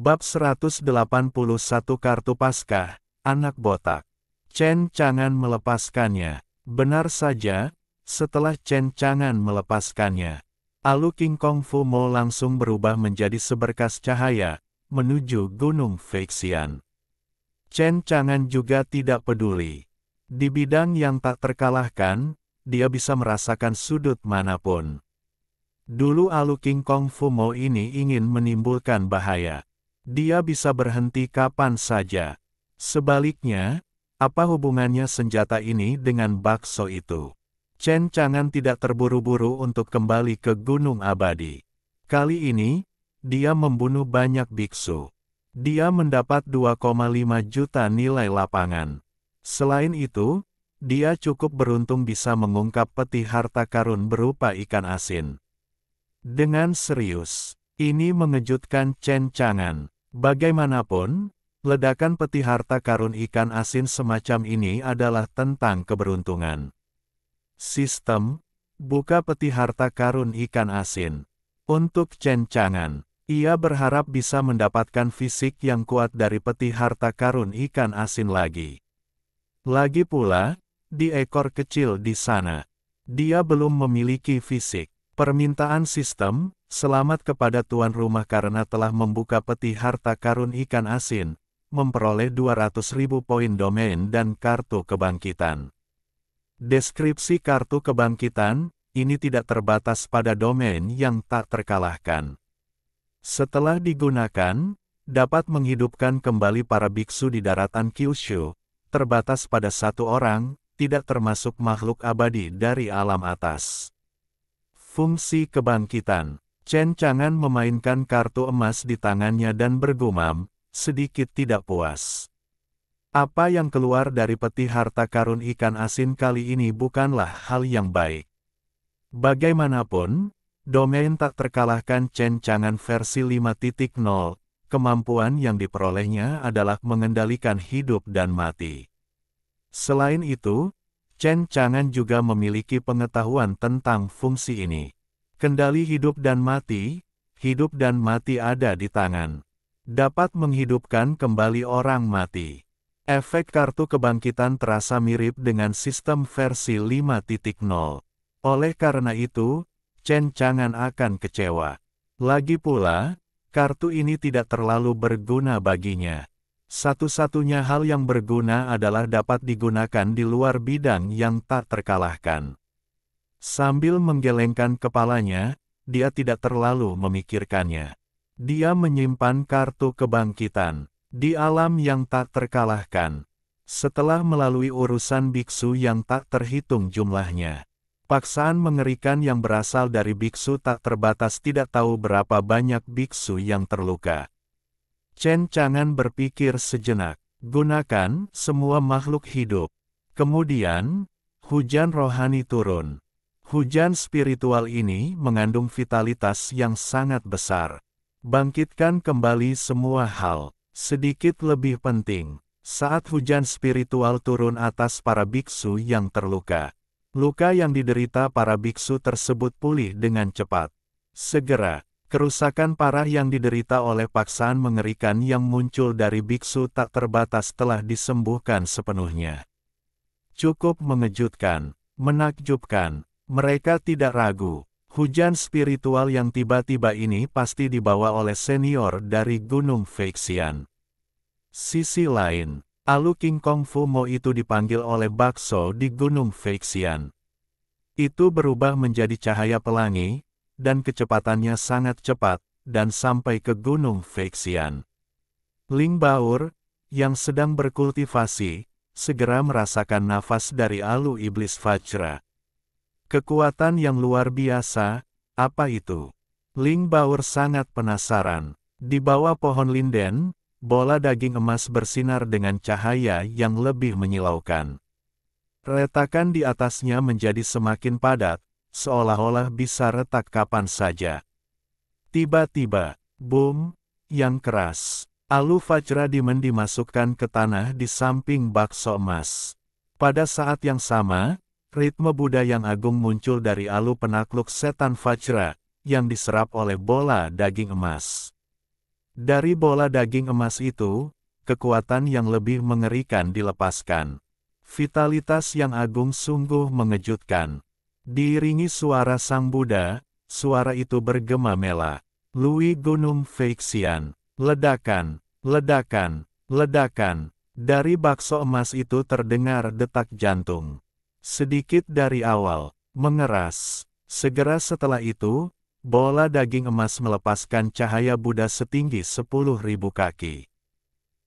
Bab 181 Kartu Paskah, Anak Botak. Chen Chang'an melepaskannya. Benar saja, setelah Chen Chang'an melepaskannya, Alu King Kong Fu Mo langsung berubah menjadi seberkas cahaya, menuju Gunung Feixian. Chen Chang'an juga tidak peduli. Di bidang yang tak terkalahkan, dia bisa merasakan sudut manapun. Dulu Alu King Kong Fu Mo ini ingin menimbulkan bahaya. Dia bisa berhenti kapan saja. Sebaliknya, apa hubungannya senjata ini dengan bakso itu? Chen Chang'an tidak terburu-buru untuk kembali ke Gunung Abadi. Kali ini, dia membunuh banyak biksu. Dia mendapat 2,5 juta nilai lapangan. Selain itu, dia cukup beruntung bisa mengungkap peti harta karun berupa ikan asin. Dengan serius, ini mengejutkan Chen Chang'an. Bagaimanapun, ledakan peti harta karun ikan asin semacam ini adalah tentang keberuntungan. Sistem, buka peti harta karun ikan asin. Untuk Chen Chang'an, ia berharap bisa mendapatkan fisik yang kuat dari peti harta karun ikan asin lagi. Lagi pula, di ekor kecil di sana, dia belum memiliki fisik. Permintaan sistem, selamat kepada tuan rumah karena telah membuka peti harta karun ikan asin, memperoleh 200.000 poin domain dan kartu kebangkitan. Deskripsi kartu kebangkitan, ini tidak terbatas pada domain yang tak terkalahkan. Setelah digunakan, dapat menghidupkan kembali para biksu di daratan Kyushu, terbatas pada satu orang, tidak termasuk makhluk abadi dari alam atas. Fungsi kebangkitan. Chen Chang'an memainkan kartu emas di tangannya dan bergumam, sedikit tidak puas. Apa yang keluar dari peti harta karun ikan asin kali ini bukanlah hal yang baik. Bagaimanapun, domain tak terkalahkan Chen Chang'an versi 5.0, kemampuan yang diperolehnya adalah mengendalikan hidup dan mati. Selain itu, Chen Chang'an juga memiliki pengetahuan tentang fungsi ini. Kendali hidup dan mati ada di tangan. Dapat menghidupkan kembali orang mati. Efek kartu kebangkitan terasa mirip dengan sistem versi 5.0. Oleh karena itu, Chen Chang'an akan kecewa. Lagi pula, kartu ini tidak terlalu berguna baginya. Satu-satunya hal yang berguna adalah dapat digunakan di luar bidang yang tak terkalahkan. Sambil menggelengkan kepalanya, dia tidak terlalu memikirkannya. Dia menyimpan kartu kebangkitan di alam yang tak terkalahkan. Setelah melalui urusan biksu yang tak terhitung jumlahnya, paksaan mengerikan yang berasal dari biksu tak terbatas tidak tahu berapa banyak biksu yang terluka. Chen Chang'an berpikir sejenak, gunakan semua makhluk hidup. Kemudian, hujan rohani turun. Hujan spiritual ini mengandung vitalitas yang sangat besar. Bangkitkan kembali semua hal. Sedikit lebih penting, saat hujan spiritual turun atas para biksu yang terluka, luka yang diderita para biksu tersebut pulih dengan cepat. Segera, kerusakan parah yang diderita oleh paksaan mengerikan yang muncul dari biksu tak terbatas telah disembuhkan sepenuhnya. Cukup mengejutkan, menakjubkan, mereka tidak ragu. Hujan spiritual yang tiba-tiba ini pasti dibawa oleh senior dari Gunung Feixian. Sisi lain, Alu King Kong Fu Mo itu dipanggil oleh bakso di Gunung Feixian. Itu berubah menjadi cahaya pelangi, dan kecepatannya sangat cepat, dan sampai ke Gunung Feixian. Ling Baur, yang sedang berkultivasi, segera merasakan nafas dari Alu Iblis Vajra. Kekuatan yang luar biasa, apa itu? Ling Baur sangat penasaran. Di bawah pohon linden, bola daging emas bersinar dengan cahaya yang lebih menyilaukan. Retakan di atasnya menjadi semakin padat, seolah-olah bisa retak kapan saja. Tiba-tiba, boom, yang keras. Alu Vajra dimasukkan ke tanah di samping bakso emas. Pada saat yang sama, ritme Buddha yang agung muncul dari Alu penakluk setan Vajra, yang diserap oleh bola daging emas. Dari bola daging emas itu, kekuatan yang lebih mengerikan dilepaskan. Vitalitas yang agung sungguh mengejutkan. Diiringi suara Sang Buddha, suara itu bergema mela. Lui Gunung Feixian, ledakan, ledakan, ledakan. Dari bakso emas itu terdengar detak jantung. Sedikit dari awal, mengeras. Segera setelah itu, bola daging emas melepaskan cahaya Buddha setinggi 10.000 kaki.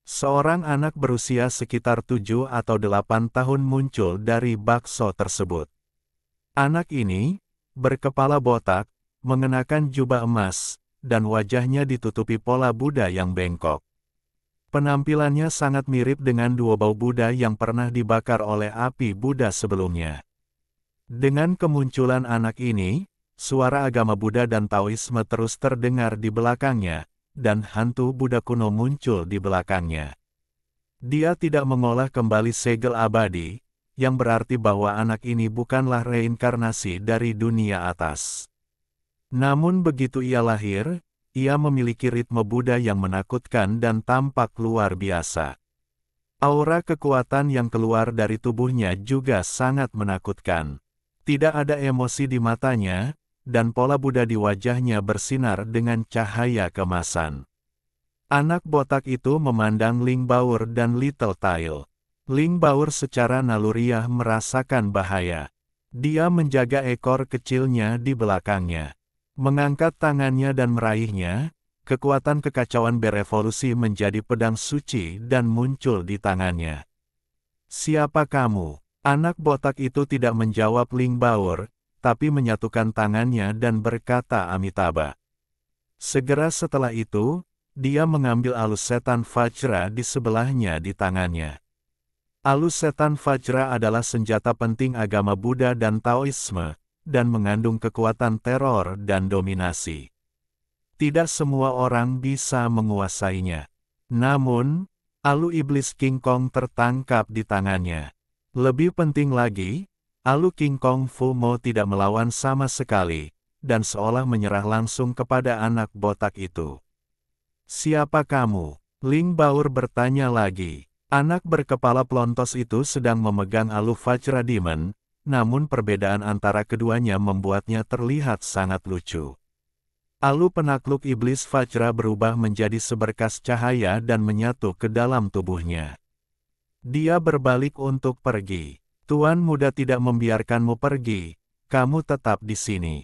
Seorang anak berusia sekitar 7 atau 8 tahun muncul dari bakso tersebut. Anak ini, berkepala botak, mengenakan jubah emas, dan wajahnya ditutupi pola Buddha yang bengkok. Penampilannya sangat mirip dengan dua bau Buddha yang pernah dibakar oleh api Buddha sebelumnya. Dengan kemunculan anak ini, suara agama Buddha dan Taoisme terus terdengar di belakangnya, dan hantu Buddha kuno muncul di belakangnya. Dia tidak mengolah kembali segel abadi, yang berarti bahwa anak ini bukanlah reinkarnasi dari dunia atas. Namun begitu ia lahir, ia memiliki ritme Buddha yang menakutkan dan tampak luar biasa. Aura kekuatan yang keluar dari tubuhnya juga sangat menakutkan. Tidak ada emosi di matanya, dan pola Buddha di wajahnya bersinar dengan cahaya kemasan. Anak botak itu memandang Ling Baur dan Little Tail. Ling Baur secara naluriah merasakan bahaya. Dia menjaga ekor kecilnya di belakangnya. Mengangkat tangannya dan meraihnya, kekuatan kekacauan berevolusi menjadi pedang suci dan muncul di tangannya. "Siapa kamu?" Anak botak itu tidak menjawab Ling Baur, tapi menyatukan tangannya dan berkata Amitabha. Segera setelah itu, dia mengambil alus setan Vajra di sebelahnya di tangannya. Alus setan Vajra adalah senjata penting agama Buddha dan Taoisme, dan mengandung kekuatan teror dan dominasi. Tidak semua orang bisa menguasainya. Namun, alu iblis King Kong tertangkap di tangannya. Lebih penting lagi, alu King Kong Fumo tidak melawan sama sekali, dan seolah menyerah langsung kepada anak botak itu. "Siapa kamu?" Ling Baur bertanya lagi. Anak berkepala pelontos itu sedang memegang alu Vajra Demon, namun perbedaan antara keduanya membuatnya terlihat sangat lucu. Alu penakluk iblis Vajra berubah menjadi seberkas cahaya dan menyatu ke dalam tubuhnya. Dia berbalik untuk pergi. "Tuan muda tidak membiarkanmu pergi, kamu tetap di sini."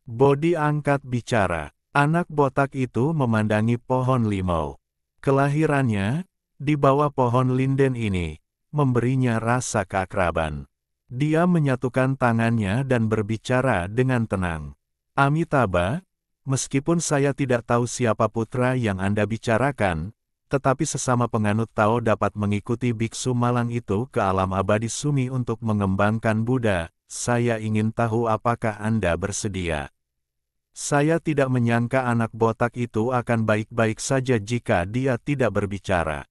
Bodi angkat bicara. Anak botak itu memandangi pohon limau. Kelahirannya, di bawah pohon linden ini, memberinya rasa keakraban. Dia menyatukan tangannya dan berbicara dengan tenang. "Amitabha, meskipun saya tidak tahu siapa putra yang Anda bicarakan, tetapi sesama penganut Tao dapat mengikuti biksu malang itu ke alam abadi Sumi untuk mengembangkan Buddha. Saya ingin tahu apakah Anda bersedia." Saya tidak menyangka anak botak itu akan baik-baik saja jika dia tidak berbicara.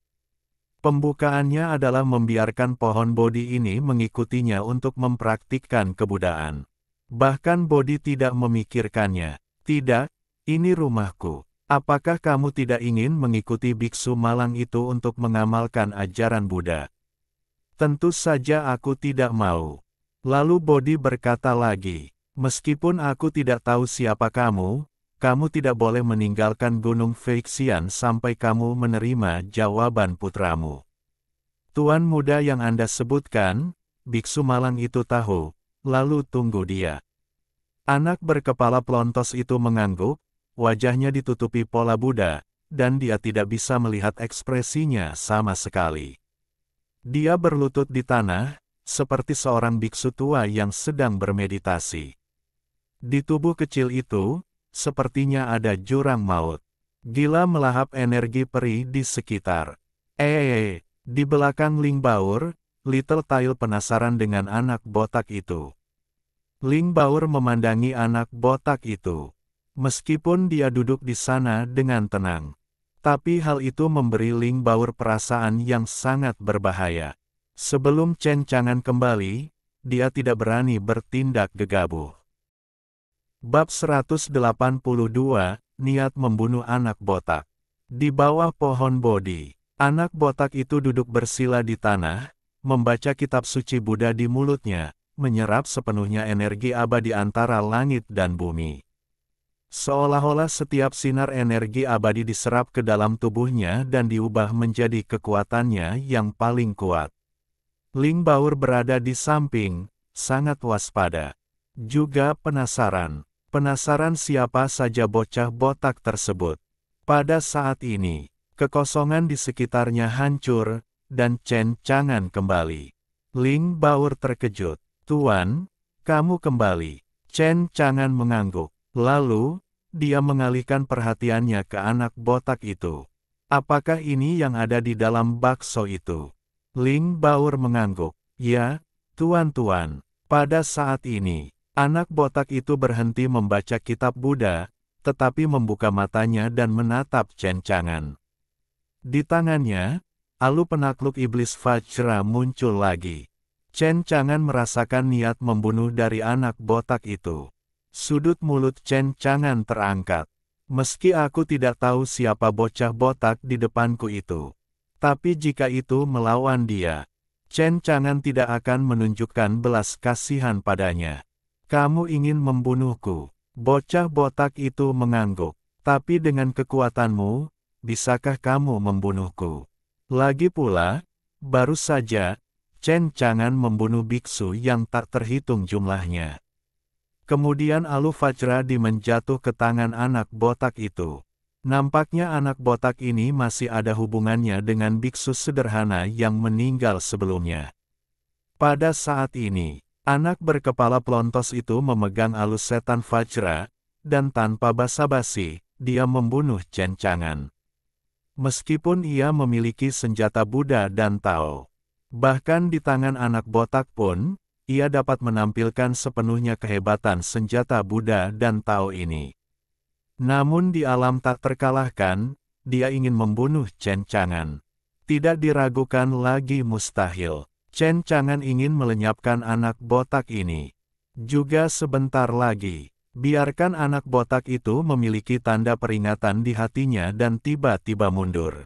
Pembukaannya adalah membiarkan pohon Bodhi ini mengikutinya untuk mempraktikkan kebudaan. Bahkan Bodhi tidak memikirkannya. "Tidak, ini rumahku. Apakah kamu tidak ingin mengikuti biksu malang itu untuk mengamalkan ajaran Buddha?" "Tentu saja aku tidak mau." Lalu Bodhi berkata lagi, "Meskipun aku tidak tahu siapa kamu tidak boleh meninggalkan Gunung Feixian sampai kamu menerima jawaban putramu." "Tuan muda yang Anda sebutkan," biksu malang itu tahu, "lalu tunggu dia." Anak berkepala pelontos itu mengangguk, wajahnya ditutupi pola Buddha, dan dia tidak bisa melihat ekspresinya sama sekali. Dia berlutut di tanah, seperti seorang biksu tua yang sedang bermeditasi. Di tubuh kecil itu, sepertinya ada jurang maut. Gila melahap energi perih di sekitar. Di belakang Ling Baur, Little Tail penasaran dengan anak botak itu. Ling Baur memandangi anak botak itu. Meskipun dia duduk di sana dengan tenang, tapi hal itu memberi Ling Baur perasaan yang sangat berbahaya. Sebelum Chen Chang'an kembali, dia tidak berani bertindak gegabah. Bab 182, Niat Membunuh Anak Botak. Di bawah pohon Bodhi, anak botak itu duduk bersila di tanah, membaca kitab suci Buddha di mulutnya, menyerap sepenuhnya energi abadi antara langit dan bumi. Seolah-olah setiap sinar energi abadi diserap ke dalam tubuhnya dan diubah menjadi kekuatannya yang paling kuat. Ling Baur berada di samping, sangat waspada. Juga penasaran. Penasaran siapa saja bocah botak tersebut. Pada saat ini, kekosongan di sekitarnya hancur, dan Chen Chang'an kembali. Ling Baur terkejut. Tuan, kamu kembali. Chen Chang'an mengangguk. Lalu, dia mengalihkan perhatiannya ke anak botak itu. Apakah ini yang ada di dalam bakso itu? Ling Baur mengangguk. Ya, tuan-tuan. Pada saat ini, anak botak itu berhenti membaca kitab Buddha, tetapi membuka matanya dan menatap Chen Chang'an. Di tangannya, alu penakluk iblis Vajra muncul lagi. Chen Chang'an merasakan niat membunuh dari anak botak itu. Sudut mulut Chen Chang'an terangkat. Meski aku tidak tahu siapa bocah botak di depanku itu. Tapi jika itu melawan dia, Chen Chang'an tidak akan menunjukkan belas kasihan padanya. Kamu ingin membunuhku? Bocah botak itu mengangguk. Tapi dengan kekuatanmu, bisakah kamu membunuhku? Lagi pula, baru saja, Chen Chang'an membunuh biksu yang tak terhitung jumlahnya. Kemudian alu Vajra menjatuh ke tangan anak botak itu. Nampaknya anak botak ini masih ada hubungannya dengan biksu sederhana yang meninggal sebelumnya. Pada saat ini, anak berkepala pelontos itu memegang alus setan Vajra, dan tanpa basa-basi, dia membunuh Chen Chang'an. Meskipun ia memiliki senjata Buddha dan Tao, bahkan di tangan anak botak pun, ia dapat menampilkan sepenuhnya kehebatan senjata Buddha dan Tao ini. Namun di alam tak terkalahkan, dia ingin membunuh Chen Chang'an. Tidak diragukan lagi mustahil. Chen Chang'an ingin melenyapkan anak botak ini. Juga sebentar lagi, biarkan anak botak itu memiliki tanda peringatan di hatinya dan tiba-tiba mundur.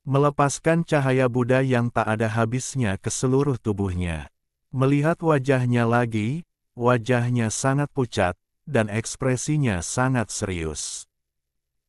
Melepaskan cahaya Buddha yang tak ada habisnya ke seluruh tubuhnya. Melihat wajahnya lagi, wajahnya sangat pucat, dan ekspresinya sangat serius.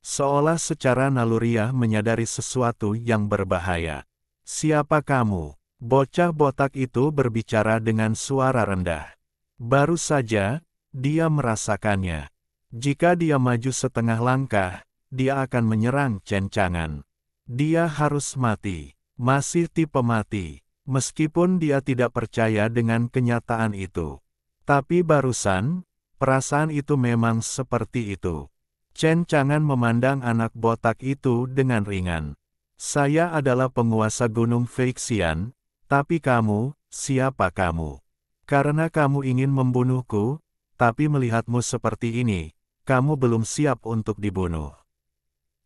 Seolah secara naluriah menyadari sesuatu yang berbahaya. Siapa kamu? Bocah botak itu berbicara dengan suara rendah. Baru saja, dia merasakannya. Jika dia maju setengah langkah, dia akan menyerang Chen Chang'an. Dia harus mati. Masih tipe mati. Meskipun dia tidak percaya dengan kenyataan itu. Tapi barusan, perasaan itu memang seperti itu. Chen Chang'an memandang anak botak itu dengan ringan. Saya adalah penguasa Gunung Feixian. Tapi kamu, siapa kamu? Karena kamu ingin membunuhku, tapi melihatmu seperti ini, kamu belum siap untuk dibunuh.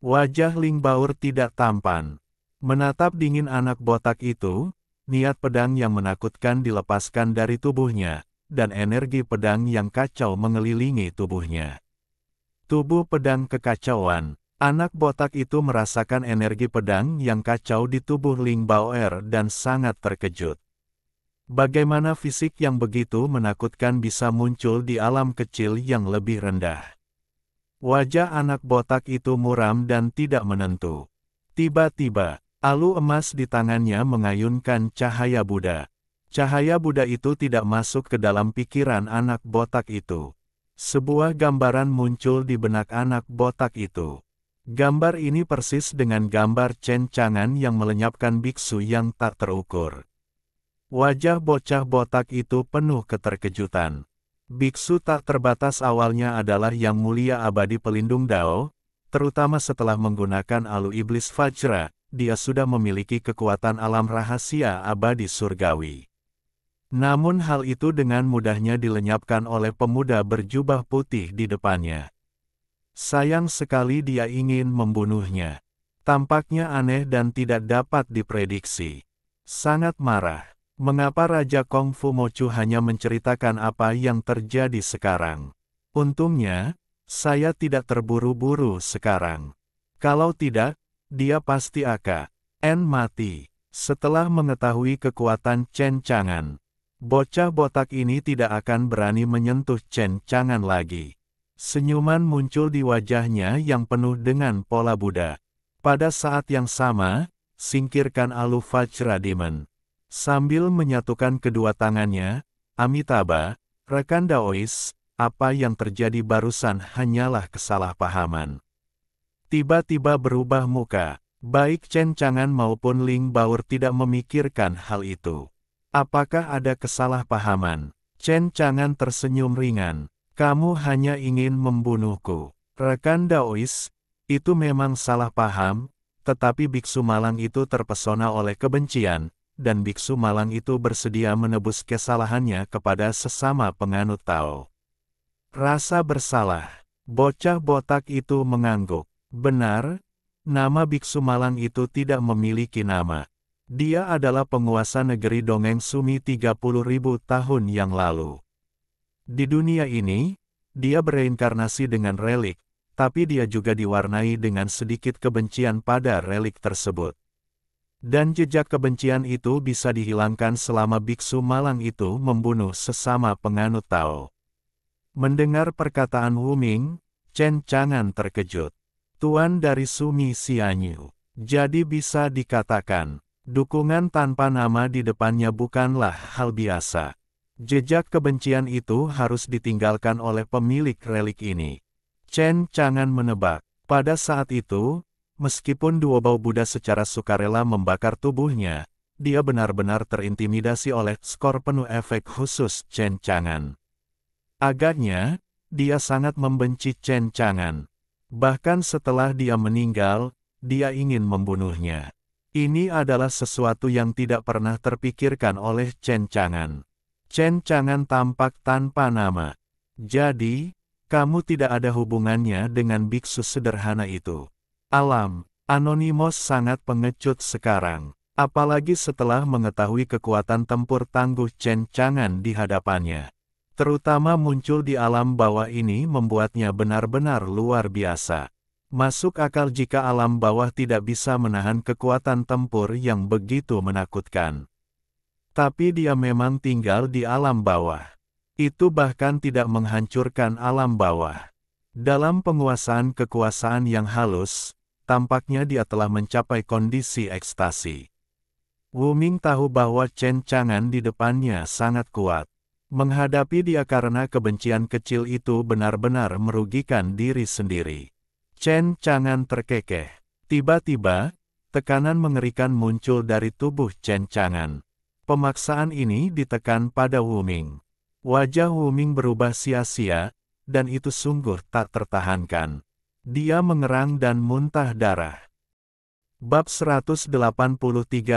Wajah Ling Baur tidak tampan. Menatap dingin anak botak itu, niat pedang yang menakutkan dilepaskan dari tubuhnya, dan energi pedang yang kacau mengelilingi tubuhnya. Tubuh pedang kekacauan. Anak botak itu merasakan energi pedang yang kacau di tubuh Ling Baoer dan sangat terkejut. Bagaimana fisik yang begitu menakutkan bisa muncul di alam kecil yang lebih rendah? Wajah anak botak itu muram dan tidak menentu. Tiba-tiba, alu emas di tangannya mengayunkan cahaya Buddha. Cahaya Buddha itu tidak masuk ke dalam pikiran anak botak itu. Sebuah gambaran muncul di benak anak botak itu. Gambar ini persis dengan gambar Chen Chang'an yang melenyapkan biksu yang tak terukur. Wajah bocah botak itu penuh keterkejutan. Biksu tak terbatas awalnya adalah Yang Mulia Abadi Pelindung Dao, terutama setelah menggunakan alu iblis Vajra, dia sudah memiliki kekuatan alam rahasia abadi surgawi. Namun hal itu dengan mudahnya dilenyapkan oleh pemuda berjubah putih di depannya. Sayang sekali dia ingin membunuhnya. Tampaknya aneh dan tidak dapat diprediksi. Sangat marah. Mengapa Raja Kongfu Mochu hanya menceritakan apa yang terjadi sekarang? Untungnya, saya tidak terburu-buru sekarang. Kalau tidak, dia pasti akan mati. Setelah mengetahui kekuatan Chen Chang'an, bocah botak ini tidak akan berani menyentuh Chen Chang'an lagi. Senyuman muncul di wajahnya yang penuh dengan pola Buddha. Pada saat yang sama, singkirkan Alu Vajra Demon. Sambil menyatukan kedua tangannya, Amitabha, rekan Daois, apa yang terjadi barusan hanyalah kesalahpahaman. Tiba-tiba berubah muka. Baik Chen Chang'an maupun Ling Baur tidak memikirkan hal itu. Apakah ada kesalahpahaman? Chen Chang'an tersenyum ringan. Kamu hanya ingin membunuhku. Rekan Daois, itu memang salah paham, tetapi biksu malang itu terpesona oleh kebencian, dan biksu malang itu bersedia menebus kesalahannya kepada sesama penganut Tao. Rasa bersalah. Bocah botak itu mengangguk. Benar, nama biksu malang itu tidak memiliki nama. Dia adalah penguasa negeri dongeng Sumi 30.000 tahun yang lalu. Di dunia ini, dia bereinkarnasi dengan relik, tapi dia juga diwarnai dengan sedikit kebencian pada relik tersebut. Dan jejak kebencian itu bisa dihilangkan selama biksu malang itu membunuh sesama penganut Tao. Mendengar perkataan Wu Ming, Chen Chang'an terkejut. Tuan dari Sumi Xianyu. Jadi bisa dikatakan, dukungan tanpa nama di depannya bukanlah hal biasa. Jejak kebencian itu harus ditinggalkan oleh pemilik relik ini. Chen Chang'an menebak. Pada saat itu, meskipun dua bau Buddha secara sukarela membakar tubuhnya, dia benar-benar terintimidasi oleh skor penuh efek khusus Chen Chang'an. Agaknya, dia sangat membenci Chen Chang'an. Bahkan setelah dia meninggal, dia ingin membunuhnya. Ini adalah sesuatu yang tidak pernah terpikirkan oleh Chen Chang'an. Chen Chang'an tampak tanpa nama. Jadi, kamu tidak ada hubungannya dengan biksu sederhana itu. Alam, Anonymous sangat pengecut sekarang. Apalagi setelah mengetahui kekuatan tempur tangguh Chen Chang'an di hadapannya. Terutama muncul di alam bawah ini membuatnya benar-benar luar biasa. Masuk akal jika alam bawah tidak bisa menahan kekuatan tempur yang begitu menakutkan. Tapi dia memang tinggal di alam bawah. Itu bahkan tidak menghancurkan alam bawah. Dalam penguasaan kekuasaan yang halus, tampaknya dia telah mencapai kondisi ekstasi. Wu Ming tahu bahwa Chen Chang'an di depannya sangat kuat. Menghadapi dia karena kebencian kecil itu benar-benar merugikan diri sendiri. Chen Chang'an terkekeh. Tiba-tiba, tekanan mengerikan muncul dari tubuh Chen Chang'an. Pemaksaan ini ditekan pada Wu Ming. Wajah Wu Ming berubah sia-sia, dan itu sungguh tak tertahankan. Dia mengerang dan muntah darah. Bab 183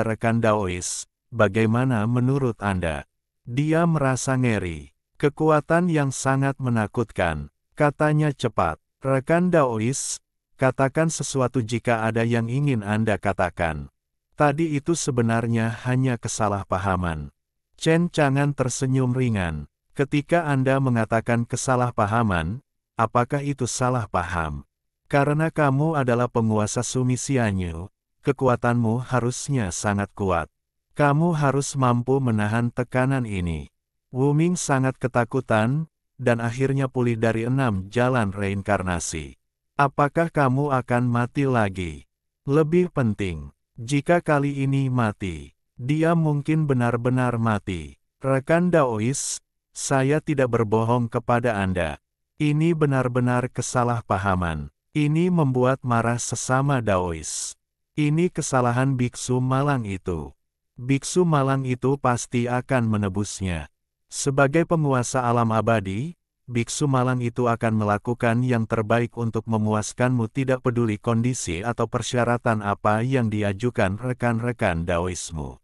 Rekan Daois, bagaimana menurut Anda? Dia merasa ngeri. Kekuatan yang sangat menakutkan. Katanya cepat. Rekan Daois, katakan sesuatu jika ada yang ingin Anda katakan. Tadi itu sebenarnya hanya kesalahpahaman. Chen Chang'an tersenyum ringan. Ketika Anda mengatakan kesalahpahaman, apakah itu salah paham? Karena kamu adalah penguasa Sumi Xianyu, kekuatanmu harusnya sangat kuat. Kamu harus mampu menahan tekanan ini. Wu Ming sangat ketakutan, dan akhirnya pulih dari 6 jalan reinkarnasi. Apakah kamu akan mati lagi? Lebih penting, jika kali ini mati, dia mungkin benar-benar mati. Rekan Daois, saya tidak berbohong kepada Anda. Ini benar-benar kesalahpahaman. Ini membuat marah sesama Daois. Ini kesalahan biksu malang itu. Biksu malang itu pasti akan menebusnya. Sebagai penguasa alam abadi, biksu malang itu akan melakukan yang terbaik untuk memuaskanmu tidak peduli kondisi atau persyaratan apa yang diajukan rekan-rekan Daoismu.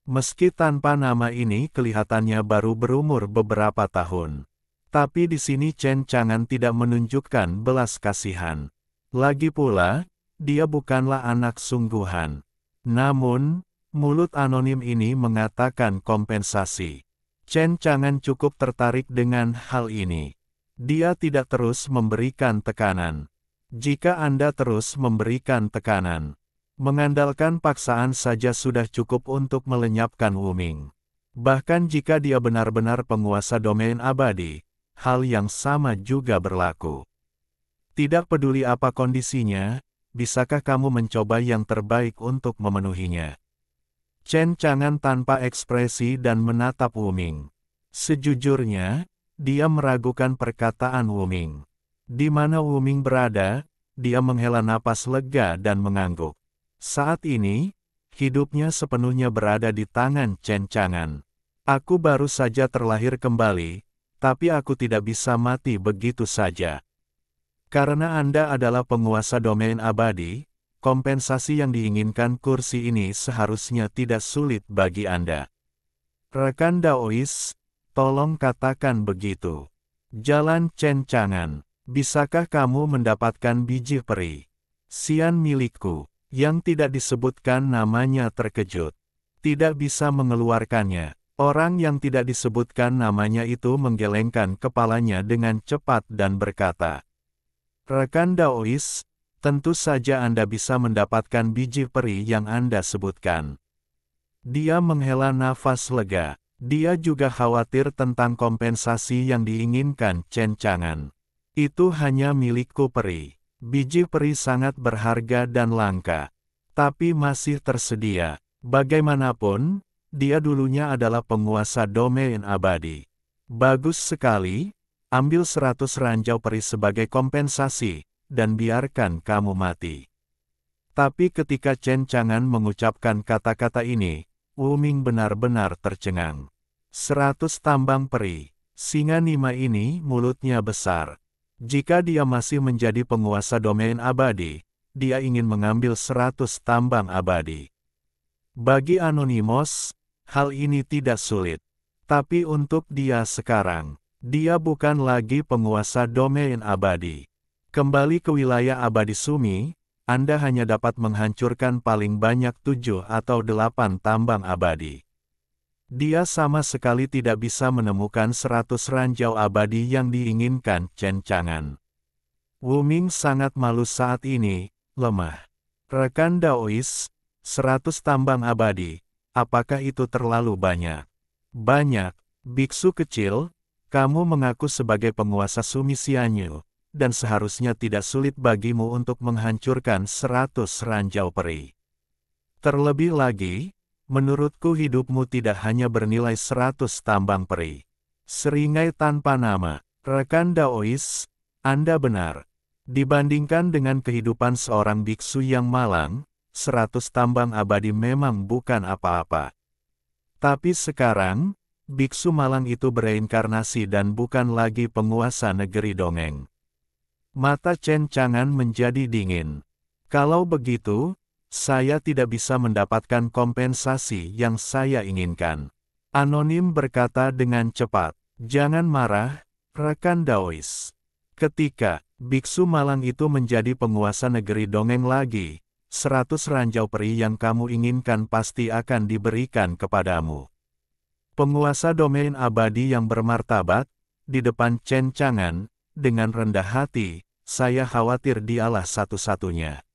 Meski tanpa nama ini kelihatannya baru berumur beberapa tahun. Tapi di sini Chen Chang'an tidak menunjukkan belas kasihan. Lagi pula, dia bukanlah anak sungguhan. Namun, mulut anonim ini mengatakan kompensasi. Chen Chang'an cukup tertarik dengan hal ini. Dia tidak terus memberikan tekanan. Jika Anda terus memberikan tekanan, mengandalkan paksaan saja sudah cukup untuk melenyapkan Wu Ming. Bahkan jika dia benar-benar penguasa domain abadi, hal yang sama juga berlaku. Tidak peduli apa kondisinya, bisakah kamu mencoba yang terbaik untuk memenuhinya? Chen Chang'an tanpa ekspresi dan menatap Wu Ming. Sejujurnya, dia meragukan perkataan Wu Ming. Di mana Wu Ming berada, dia menghela napas lega dan mengangguk. Saat ini, hidupnya sepenuhnya berada di tangan Chen Chang'an. Aku baru saja terlahir kembali, tapi aku tidak bisa mati begitu saja. Karena Anda adalah penguasa domain abadi, kompensasi yang diinginkan kursi ini seharusnya tidak sulit bagi Anda. Rekan Daois, tolong katakan begitu. Jalan Chen Chang'an, bisakah kamu mendapatkan biji peri? Sian milikku, yang tidak disebutkan namanya terkejut. Tidak bisa mengeluarkannya. Orang yang tidak disebutkan namanya itu menggelengkan kepalanya dengan cepat dan berkata, Rekan Daois, tentu saja Anda bisa mendapatkan biji peri yang Anda sebutkan. Dia menghela nafas lega. Dia juga khawatir tentang kompensasi yang diinginkan Chen Chang'an. Itu hanya milikku peri. Biji peri sangat berharga dan langka. Tapi masih tersedia. Bagaimanapun, dia dulunya adalah penguasa domain abadi. Bagus sekali, ambil 100 ranjau peri sebagai kompensasi, dan biarkan kamu mati. Tapi ketika Chen Chang'an mengucapkan kata-kata ini, Wu Ming benar-benar tercengang. 100 tambang peri. Singa Nima ini mulutnya besar. Jika dia masih menjadi penguasa domain abadi, dia ingin mengambil 100 tambang abadi. Bagi Anonymous, hal ini tidak sulit. Tapi untuk dia sekarang, dia bukan lagi penguasa domain abadi. Kembali ke wilayah abadi Sumi, Anda hanya dapat menghancurkan paling banyak 7 atau 8 tambang abadi. Dia sama sekali tidak bisa menemukan 100 ranjau abadi yang diinginkan Chen Chang'an. Wu Ming sangat malu saat ini, lemah. Rekan Daois, 100 tambang abadi, apakah itu terlalu banyak? Banyak, biksu kecil, kamu mengaku sebagai penguasa Sumi Xianyu, dan seharusnya tidak sulit bagimu untuk menghancurkan 100 ranjau peri. Terlebih lagi, menurutku hidupmu tidak hanya bernilai 100 tambang peri. Seringai tanpa nama, rekan Daois, Anda benar. Dibandingkan dengan kehidupan seorang biksu yang malang, 100 tambang abadi memang bukan apa-apa. Tapi sekarang, biksu malang itu bereinkarnasi dan bukan lagi penguasa negeri dongeng. Mata Chen Chang'an menjadi dingin. Kalau begitu, saya tidak bisa mendapatkan kompensasi yang saya inginkan. Anonim berkata dengan cepat, jangan marah, rekan Daois. Ketika biksu malang itu menjadi penguasa negeri dongeng lagi, 100 ranjau peri yang kamu inginkan pasti akan diberikan kepadamu. Penguasa domain abadi yang bermartabat, di depan Chen Chang'an, dengan rendah hati, saya khawatir dialah satu-satunya.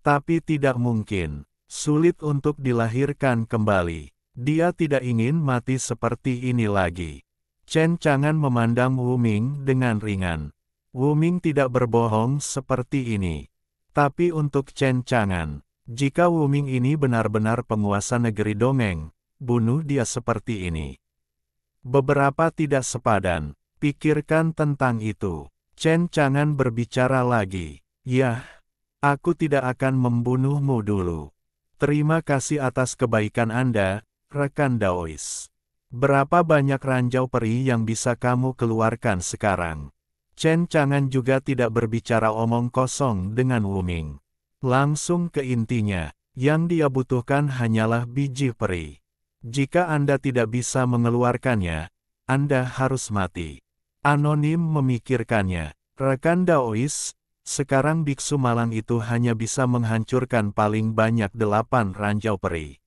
Tapi tidak mungkin, sulit untuk dilahirkan kembali. Dia tidak ingin mati seperti ini lagi. Chen Chang'an memandang Wu Ming dengan ringan. Wu Ming tidak berbohong seperti ini. Tapi untuk Chen Chang'an, jika Wu Ming ini benar-benar penguasa negeri dongeng, bunuh dia seperti ini. Beberapa tidak sepadan, pikirkan tentang itu. Chen Chang'an berbicara lagi. Yah. Aku tidak akan membunuhmu dulu. Terima kasih atas kebaikan Anda, rekan Daois. Berapa banyak ranjau peri yang bisa kamu keluarkan sekarang? Chen Chang'an juga tidak berbicara omong kosong dengan Wu Ming. Langsung ke intinya, yang dia butuhkan hanyalah biji peri. Jika Anda tidak bisa mengeluarkannya, Anda harus mati. Anonim memikirkannya. Rekan Daois, sekarang biksu malang itu hanya bisa menghancurkan paling banyak 8 ranjau peri.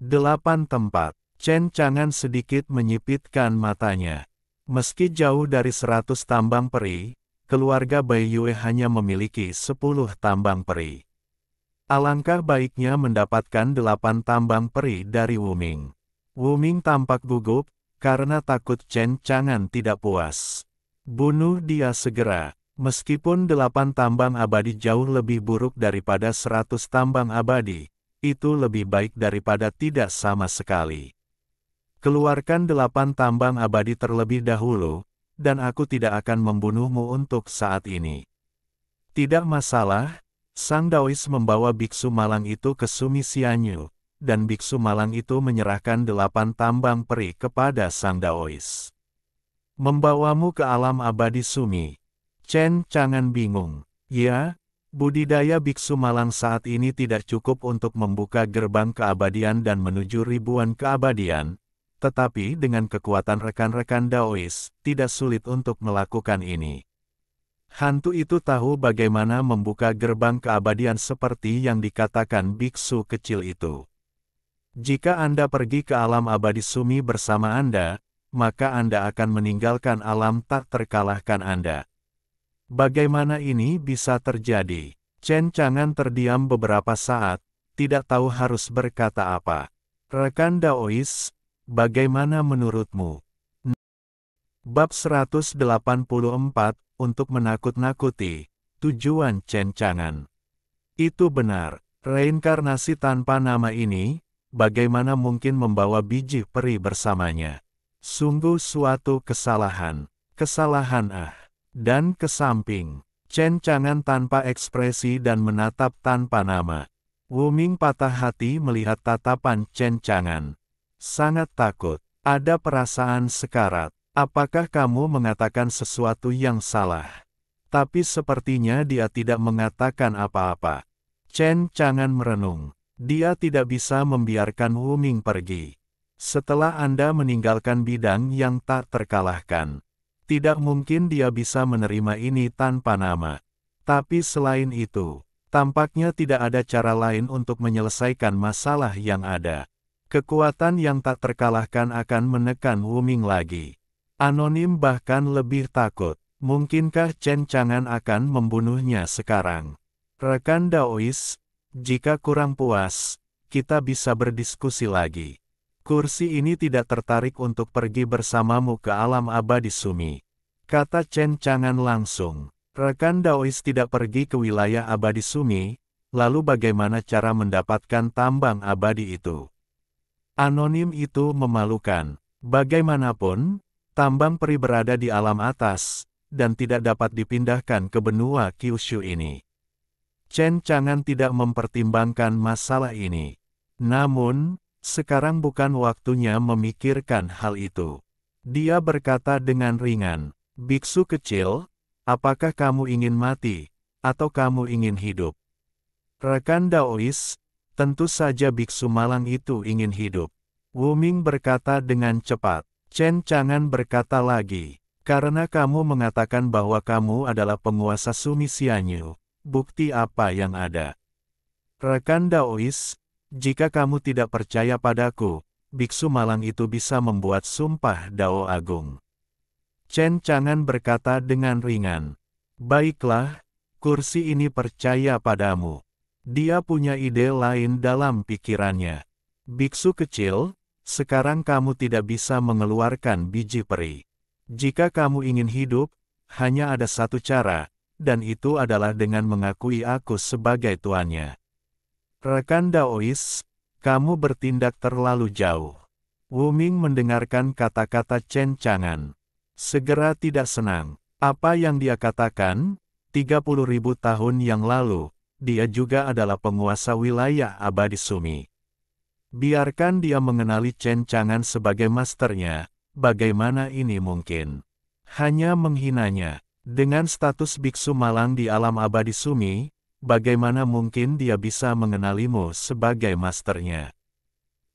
8 tempat. Chen Chang'an sedikit menyipitkan matanya. Meski jauh dari 100 tambang peri, keluarga Bai Yue hanya memiliki 10 tambang peri. Alangkah baiknya mendapatkan 8 tambang peri dari Wu Ming. Wu Ming tampak gugup, karena takut Chen Chang'an tidak puas. Bunuh dia segera. Meskipun 8 tambang abadi jauh lebih buruk daripada 100 tambang abadi, itu lebih baik daripada tidak sama sekali. Keluarkan 8 tambang abadi terlebih dahulu, dan aku tidak akan membunuhmu untuk saat ini. Tidak masalah, Sang Daois membawa biksu malang itu ke Sumi Xianyu, dan biksu malang itu menyerahkan 8 tambang peri kepada Sang Daois. Membawamu ke alam abadi Sumi. Chen Chang'an bingung. Ya, budidaya biksu malang saat ini tidak cukup untuk membuka gerbang keabadian dan menuju ribuan keabadian, tetapi dengan kekuatan rekan-rekan Daois, tidak sulit untuk melakukan ini. Hantu itu tahu bagaimana membuka gerbang keabadian seperti yang dikatakan biksu kecil itu. Jika Anda pergi ke alam abadi Sumi bersama Anda, maka Anda akan meninggalkan alam tak terkalahkan Anda. Bagaimana ini bisa terjadi? Chen Chang'an terdiam beberapa saat, tidak tahu harus berkata apa. Rekan Daois, bagaimana menurutmu? Bab 184, untuk menakut-nakuti, tujuan Chen Chang'an. Itu benar, reinkarnasi tanpa nama ini, bagaimana mungkin membawa biji peri bersamanya? Sungguh suatu kesalahan. Dan ke samping. Chen Chang'an tanpa ekspresi dan menatap tanpa nama. Wu Ming patah hati melihat tatapan Chen Chang'an. Sangat takut. Ada perasaan sekarat. Apakah kamu mengatakan sesuatu yang salah? Tapi sepertinya dia tidak mengatakan apa-apa. Chen Chang'an merenung. Dia tidak bisa membiarkan Wu Ming pergi. Setelah Anda meninggalkan bidang yang tak terkalahkan, tidak mungkin dia bisa menerima ini tanpa nama. Tapi selain itu, tampaknya tidak ada cara lain untuk menyelesaikan masalah yang ada. Kekuatan yang tak terkalahkan akan menekan Wu Ming lagi. Anonim bahkan lebih takut. Mungkinkah Chen Chang'an akan membunuhnya sekarang? Rekan Daois, jika kurang puas, kita bisa berdiskusi lagi. Kursi ini tidak tertarik untuk pergi bersamamu ke alam abadi Sumi. Kata Chen Chang'an langsung. Rekan Daois tidak pergi ke wilayah abadi Sumi, lalu bagaimana cara mendapatkan tambang abadi itu? Anonim itu memalukan. Bagaimanapun, tambang peri berada di alam atas, dan tidak dapat dipindahkan ke benua Kyushu ini. Chen Chang'an tidak mempertimbangkan masalah ini. Namun, sekarang bukan waktunya memikirkan hal itu. Dia berkata dengan ringan, "Biksu kecil, apakah kamu ingin mati, atau kamu ingin hidup?" Rekan Daois, tentu saja biksu malang itu ingin hidup. Wu Ming berkata dengan cepat. Chen Chang'an berkata lagi, "Karena kamu mengatakan bahwa kamu adalah penguasa Sumi Xianyu, bukti apa yang ada?" Rekan Daois, jika kamu tidak percaya padaku, biksu malang itu bisa membuat sumpah Dao Agung. Chen Chang'an berkata dengan ringan, "Baiklah, kursi ini percaya padamu." Dia punya ide lain dalam pikirannya. "Biksu kecil, sekarang kamu tidak bisa mengeluarkan biji peri. Jika kamu ingin hidup, hanya ada satu cara, dan itu adalah dengan mengakui aku sebagai tuannya." Rekan Daois, kamu bertindak terlalu jauh. Wu Ming mendengarkan kata-kata Chen Chang'an. Segera tidak senang. Apa yang dia katakan? 30.000 tahun yang lalu, dia juga adalah penguasa wilayah abadi Sumi. Biarkan dia mengenali Chen Chang'an sebagai masternya, bagaimana ini mungkin? Hanya menghinanya. Dengan status biksu malang di alam abadi Sumi, bagaimana mungkin dia bisa mengenalimu sebagai masternya?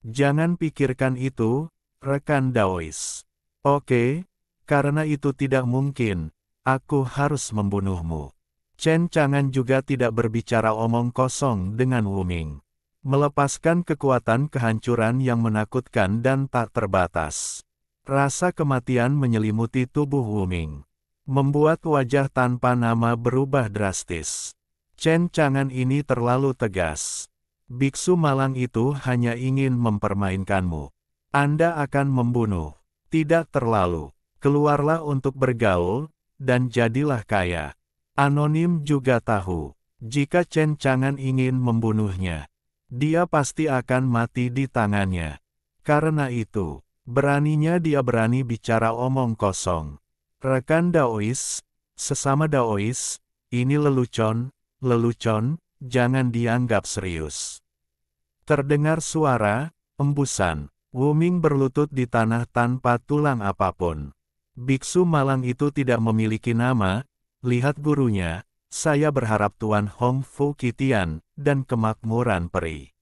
Jangan pikirkan itu, rekan Daois. Oke, karena itu tidak mungkin, aku harus membunuhmu. Chen Chang'an juga tidak berbicara omong kosong dengan Wu Ming. Melepaskan kekuatan kehancuran yang menakutkan dan tak terbatas. Rasa kematian menyelimuti tubuh Wu Ming. membuat wajah tanpa nama berubah drastis. Chen Chang'an ini terlalu tegas. Biksu malang itu hanya ingin mempermainkanmu. Anda akan membunuh. Tidak terlalu. Keluarlah untuk bergaul, dan jadilah kaya. Anonim juga tahu, jika Chen Chang'an ingin membunuhnya, dia pasti akan mati di tangannya. Karena itu, beraninya dia berani bicara omong kosong. Rekan Daois, sesama Daois, ini lelucon, jangan dianggap serius. Terdengar suara, embusan. Wuming berlutut di tanah tanpa tulang apapun. Biksu malang itu tidak memiliki nama, lihat gurunya, saya berharap Tuan Hong Fu Kitian, dan kemakmuran peri.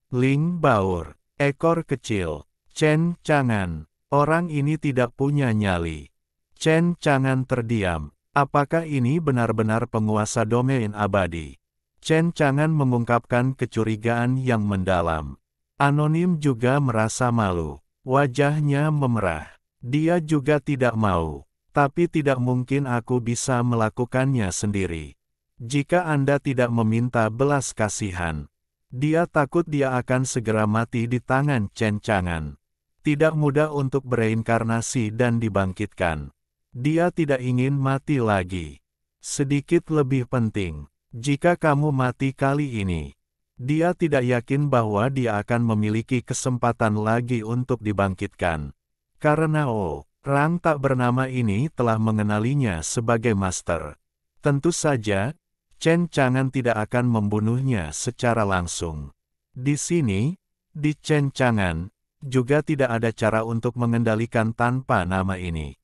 Ling Baur, ekor kecil, Chen Chang'an, orang ini tidak punya nyali. Chen Chang'an terdiam, apakah ini benar-benar penguasa domain abadi? Chen Chang'an mengungkapkan kecurigaan yang mendalam. Anonim juga merasa malu. Wajahnya memerah. Dia juga tidak mau. Tapi tidak mungkin aku bisa melakukannya sendiri. Jika Anda tidak meminta belas kasihan. Dia takut dia akan segera mati di tangan Chen Chang'an. Tidak mudah untuk bereinkarnasi dan dibangkitkan. Dia tidak ingin mati lagi. Sedikit lebih penting, jika kamu mati kali ini, dia tidak yakin bahwa dia akan memiliki kesempatan lagi untuk dibangkitkan. Karena orang tak bernama ini telah mengenalinya sebagai master. Tentu saja, Chen Chang'an tidak akan membunuhnya secara langsung. Di sini, di Chen Chang'an, juga tidak ada cara untuk mengendalikan tanpa nama ini.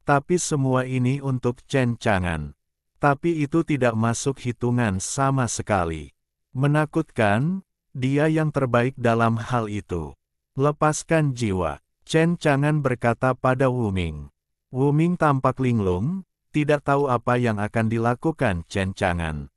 Tapi semua ini untuk Chen Chang'an. Tapi itu tidak masuk hitungan sama sekali. Menakutkan, dia yang terbaik dalam hal itu. Lepaskan jiwa, Chen Chang'an berkata pada Wuming. Wuming tampak linglung, tidak tahu apa yang akan dilakukan Chen Chang'an.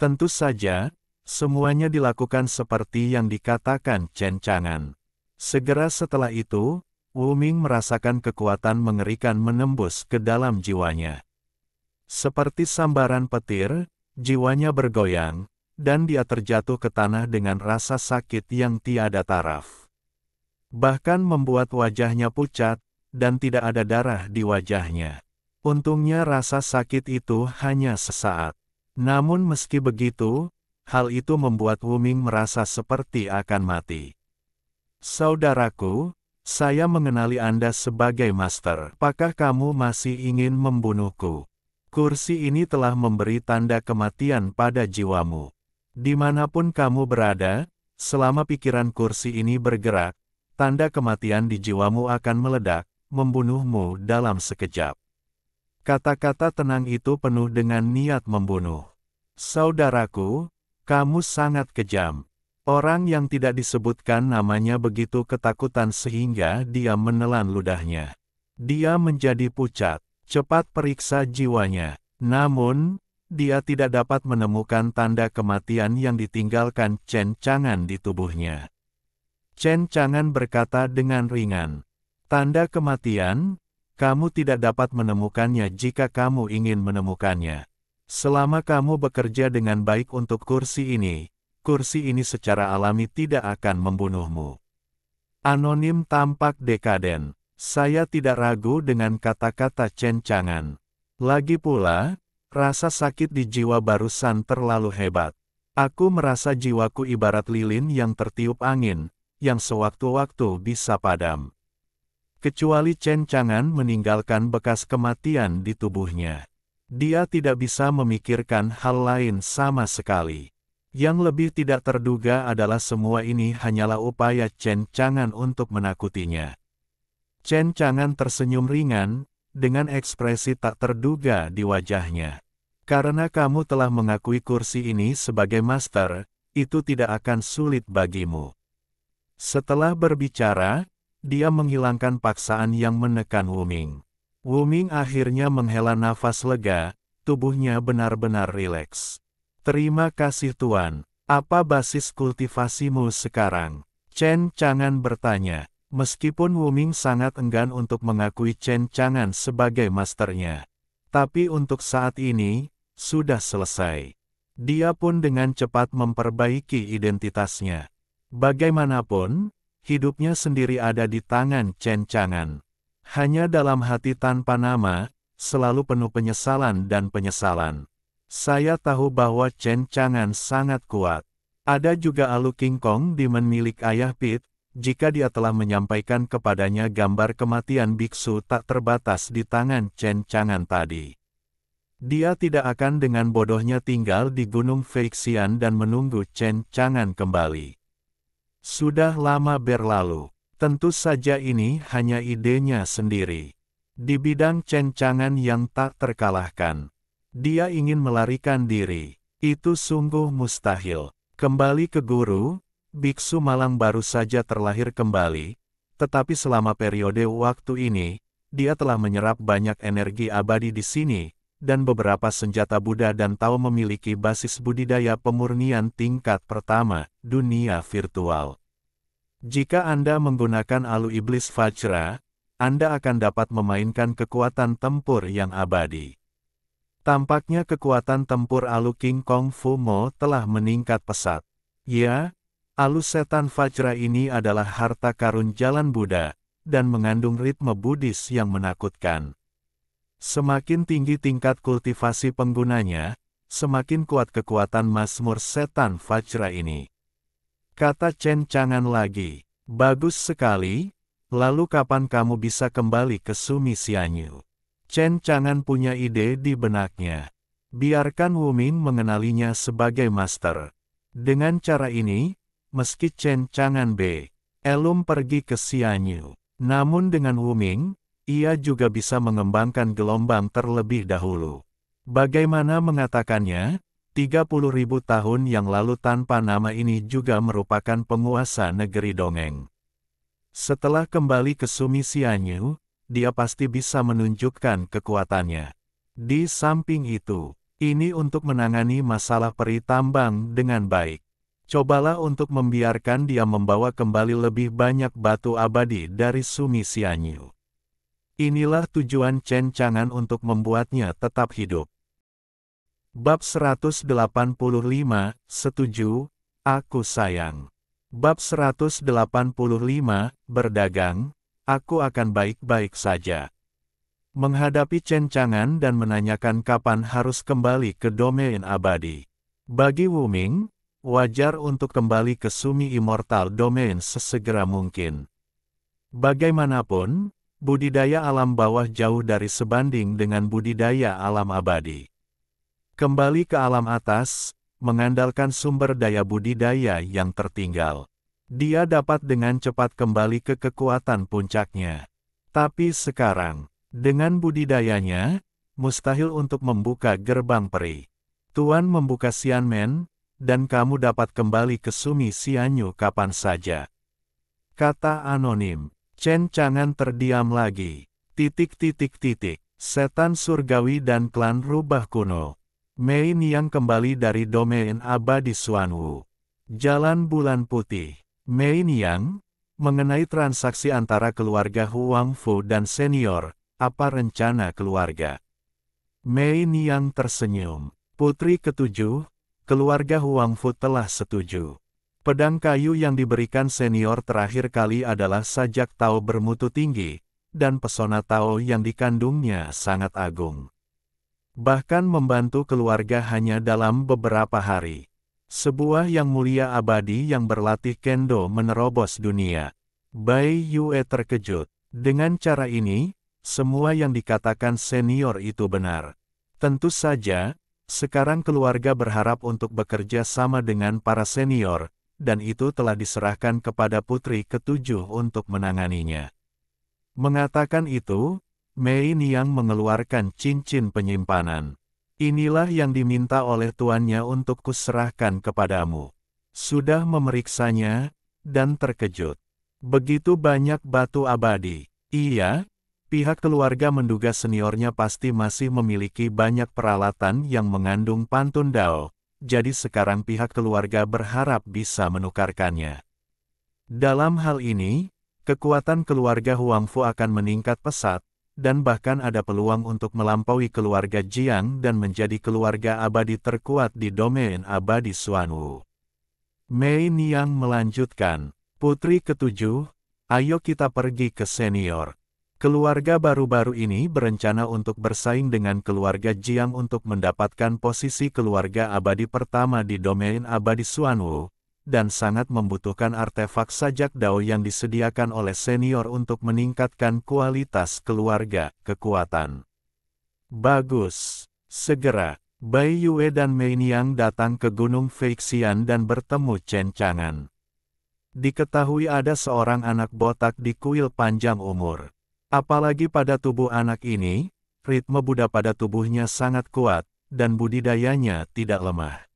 Tentu saja, semuanya dilakukan seperti yang dikatakan Chen Chang'an. Segera setelah itu, Wuming merasakan kekuatan mengerikan menembus ke dalam jiwanya. Seperti sambaran petir, jiwanya bergoyang, dan dia terjatuh ke tanah dengan rasa sakit yang tiada taraf. Bahkan membuat wajahnya pucat, dan tidak ada darah di wajahnya. Untungnya rasa sakit itu hanya sesaat. Namun meski begitu, hal itu membuat Wuming merasa seperti akan mati. Saudaraku, saya mengenali Anda sebagai master. Apakah kamu masih ingin membunuhku? Kursi ini telah memberi tanda kematian pada jiwamu. Dimanapun kamu berada, selama pikiran kursi ini bergerak, tanda kematian di jiwamu akan meledak, membunuhmu dalam sekejap. Kata-kata tenang itu penuh dengan niat membunuh. Saudaraku, kamu sangat kejam. Orang yang tidak disebutkan namanya begitu ketakutan sehingga dia menelan ludahnya. Dia menjadi pucat, cepat periksa jiwanya. Namun, dia tidak dapat menemukan tanda kematian yang ditinggalkan Chen Chang'an di tubuhnya. Chen Chang'an berkata dengan ringan, tanda kematian, kamu tidak dapat menemukannya jika kamu ingin menemukannya. Selama kamu bekerja dengan baik untuk kursi ini secara alami tidak akan membunuhmu. Anonim tampak dekaden. Saya tidak ragu dengan kata-kata Chen Chang'an. Lagi pula, rasa sakit di jiwa barusan terlalu hebat. Aku merasa jiwaku ibarat lilin yang tertiup angin, yang sewaktu-waktu bisa padam. Kecuali Chen Chang'an meninggalkan bekas kematian di tubuhnya. Dia tidak bisa memikirkan hal lain sama sekali. Yang lebih tidak terduga adalah semua ini hanyalah upaya Chen Chang'an untuk menakutinya. Chen Chang'an tersenyum ringan, dengan ekspresi tak terduga di wajahnya. Karena kamu telah mengakui kursi ini sebagai master, itu tidak akan sulit bagimu. Setelah berbicara, dia menghilangkan paksaan yang menekan Wuming. Wuming akhirnya menghela nafas lega, tubuhnya benar-benar rileks. Terima kasih Tuan, apa basis kultivasimu sekarang? Chen Chang'an bertanya. Meskipun Wu Ming sangat enggan untuk mengakui Chen Chang'an sebagai masternya. Tapi untuk saat ini, sudah selesai. Dia pun dengan cepat memperbaiki identitasnya. Bagaimanapun, hidupnya sendiri ada di tangan Chen Chang'an. Hanya dalam hati tanpa nama, selalu penuh penyesalan dan penyesalan. Saya tahu bahwa Chen Chang'an sangat kuat. Ada juga Alu King Kong Demon milik Ayah Pit, jika dia telah menyampaikan kepadanya gambar kematian biksu tak terbatas di tangan Chen Chang'an tadi. Dia tidak akan dengan bodohnya tinggal di Gunung Feixian dan menunggu Chen Chang'an kembali. Sudah lama berlalu. Tentu saja ini hanya idenya sendiri. Di bidang Chen Chang'an yang tak terkalahkan. Dia ingin melarikan diri. Itu sungguh mustahil. Kembali ke guru, biksu malang baru saja terlahir kembali, tetapi selama periode waktu ini, dia telah menyerap banyak energi abadi di sini, dan beberapa senjata Buddha dan Tao memiliki basis budidaya pemurnian tingkat pertama, dunia virtual. Jika Anda menggunakan Alu Iblis Vajra, Anda akan dapat memainkan kekuatan tempur yang abadi. Tampaknya kekuatan tempur Alu King Kong Fu Mo telah meningkat pesat. Ya, Alu Setan Vajra ini adalah harta karun jalan Buddha, dan mengandung ritme Buddhis yang menakutkan. Semakin tinggi tingkat kultivasi penggunanya, semakin kuat kekuatan Mazmur Setan Vajra ini. Kata Chen Chang'an lagi, bagus sekali, lalu kapan kamu bisa kembali ke Sumi Xianyu? Chen Chang'an punya ide di benaknya. Biarkan Wu Ming mengenalinya sebagai master. Dengan cara ini, meski Chen Chang'an belum pergi ke Xianyu, namun dengan Wu Ming, ia juga bisa mengembangkan gelombang terlebih dahulu. Bagaimana mengatakannya, 30.000 tahun yang lalu tanpa nama ini juga merupakan penguasa negeri dongeng. Setelah kembali ke Sumi Xianyu, dia pasti bisa menunjukkan kekuatannya. Di samping itu, ini untuk menangani masalah peri tambang dengan baik. Cobalah untuk membiarkan dia membawa kembali lebih banyak batu abadi dari Sumi Xianyu. Inilah tujuan Chen Chang'an untuk membuatnya tetap hidup. Bab 185, Setuju, Aku Sayang. Bab 185, Berdagang, Aku akan baik-baik saja. Menghadapi Chen Chang'an dan menanyakan kapan harus kembali ke domain abadi. Bagi Wu Ming, wajar untuk kembali ke Sumi Immortal Domain sesegera mungkin. Bagaimanapun, budidaya alam bawah jauh dari sebanding dengan budidaya alam abadi. Kembali ke alam atas, mengandalkan sumber daya budidaya yang tertinggal. Dia dapat dengan cepat kembali ke kekuatan puncaknya. Tapi sekarang, dengan budidayanya, mustahil untuk membuka gerbang peri. Tuan membuka Xianmen, dan kamu dapat kembali ke Sumi Xianyu kapan saja. Kata anonim. Chen Chang'an terdiam lagi. Setan surgawi dan klan rubah kuno. Mei Niang kembali dari domain abadi Xuanwu. Jalan Bulan Putih. Mei Niang, mengenai transaksi antara keluarga Huang Fu dan senior, apa rencana keluarga? Mei Niang tersenyum. Putri ketujuh, keluarga Huang Fu telah setuju. Pedang kayu yang diberikan senior terakhir kali adalah sajak Tao bermutu tinggi, dan pesona Tao yang dikandungnya sangat agung. Bahkan membantu keluarga hanya dalam beberapa hari. Sebuah yang mulia abadi yang berlatih kendo menerobos dunia. Bai Yue terkejut. Dengan cara ini, semua yang dikatakan senior itu benar. Tentu saja, sekarang keluarga berharap untuk bekerja sama dengan para senior, dan itu telah diserahkan kepada putri ketujuh untuk menanganinya. Mengatakan itu, Mei Niang mengeluarkan cincin penyimpanan. Inilah yang diminta oleh tuannya untuk kuserahkan kepadamu. Sudah memeriksanya, dan terkejut. Begitu banyak batu abadi. Iya, pihak keluarga menduga seniornya pasti masih memiliki banyak peralatan yang mengandung pantun Dao, jadi sekarang pihak keluarga berharap bisa menukarkannya. Dalam hal ini, kekuatan keluarga Huangfu akan meningkat pesat, dan bahkan ada peluang untuk melampaui keluarga Jiang dan menjadi keluarga abadi terkuat di domain abadi Xuanwu. Mei Niang melanjutkan, "Putri ketujuh, ayo kita pergi ke senior. Keluarga baru-baru ini berencana untuk bersaing dengan keluarga Jiang untuk mendapatkan posisi keluarga abadi pertama di domain abadi Xuanwu, dan sangat membutuhkan artefak sajak Dao yang disediakan oleh senior untuk meningkatkan kualitas keluarga kekuatan." Bagus. Segera, Bai Yue dan Mei Niang datang ke Gunung Feixian dan bertemu Chen Chang'an. Diketahui ada seorang anak botak di kuil panjang umur. Apalagi pada tubuh anak ini, ritme Buddha pada tubuhnya sangat kuat, dan budidayanya tidak lemah.